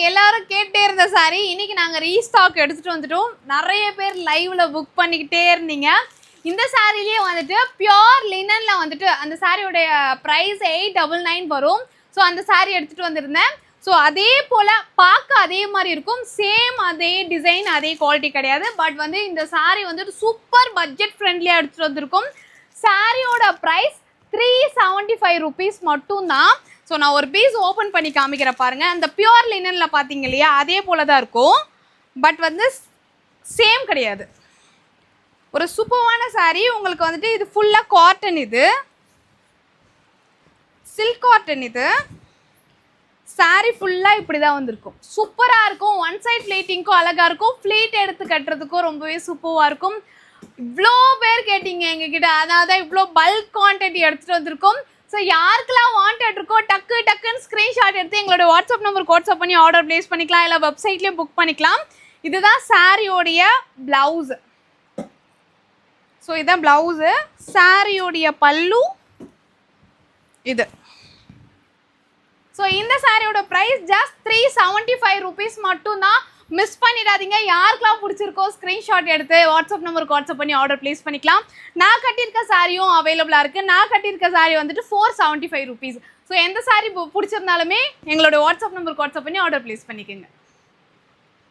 எல்லாரும் கேட்டே இருந்த சாரி இன்னைக்கு நாங்கள் ரீஸ்டாக் எடுத்துகிட்டு வந்துட்டோம். நிறைய பேர் லைவ்ல புக் பண்ணிக்கிட்டே இருந்தீங்க. இந்த சாரிலேயே வந்துட்டு பியோர் லினனில் வந்துட்டு அந்த சாரியோடைய ப்ரைஸ் 899 வரும். ஸோ அந்த சாரி எடுத்துகிட்டு வந்திருந்தேன். ஸோ அதே போல் பார்க்க அதே மாதிரி இருக்கும், சேம் அதே டிசைன் அதே குவாலிட்டி கிடையாது. பட் வந்து இந்த சாரி வந்துட்டு சூப்பர் பட்ஜெட் ஃப்ரெண்ட்லியாக எடுத்துகிட்டு வந்திருக்கும். சாரியோட ப்ரைஸ் 375 rupees மட்டும்தான். ஸோ நான் ஒரு பீஸ் ஓப்பன் பண்ணி காமிக்கிறேன் பாருங்கள். அந்த பியோர் லினனில் பார்த்தீங்க இல்லையா, அதே போல் தான் இருக்கும். பட் வந்து சேம் கிடையாது. ஒரு சூப்பரான சாரீ. உங்களுக்கு வந்துட்டு இது ஃபுல்லாக காட்டன், இது சில்க் காட்டன். இது சாரீ ஃபுல்லாக இப்படி தான் வந்திருக்கும். சூப்பராக இருக்கும். ஒன் சைட் ஃப்ளீட்டிங்க்கும் அழகாக இருக்கும். ஃப்ளீட் எடுத்து கட்டுறதுக்கும் ரொம்பவே சூப்பராக இருக்கும். இவ்வளோ பேர் கேட்டீங்க எங்ககிட்ட, அதனால தான் இவ்வளோ பல்க் குவான்டிட்டி எடுத்துகிட்டு வந்திருக்கோம். ஸோ யாருக்கெல்லாம் வாண்டட் இருக்கோ டக்குன்னு ஸ்க்ரீன்ஷாட் எடுத்து எங்களோட வாட்ஸ்அப் நம்பருக்கு வாட்ஸ்அப் பண்ணி ஆர்டர் ப்ளேஸ் பண்ணிக்கலாம், இல்லை வெப்சைட்லேயும் புக் பண்ணிக்கலாம். இதுதான் சாரியோடைய ப்ளவுஸ். ஸோ இதுதான் ப்ளவுஸு. சாரியோடைய பல்லு இது. ஸோ இந்த சாரியோட ப்ரைஸ் ஜஸ்ட் 375 rupees மட்டும்தான். மிஸ் பண்ணிடாதீங்க. யாருக்கெல்லாம் பிடிச்சிருக்கோ ஸ்க்ரீன்ஷாட் எடுத்து வாட்ஸ்அப் நம்பருக்கு வாட்ஸ்அப் பண்ணி ஆர்டர் ப்ளேஸ் பண்ணிக்கலாம். நான் கட்டியிருக்க சாரியும் அவைலபிளாக இருக்குது. நான் கட்டியிருக்க சாரி வந்துட்டு 475 rupees. ஸோ எந்த சாரி பிடிச்சிருந்தாலுமே எங்களோட வாட்ஸ்அப் நம்பருக்கு வாட்ஸ்அப் பண்ணி ஆர்டர் ப்ளேஸ் பண்ணிக்கோங்க.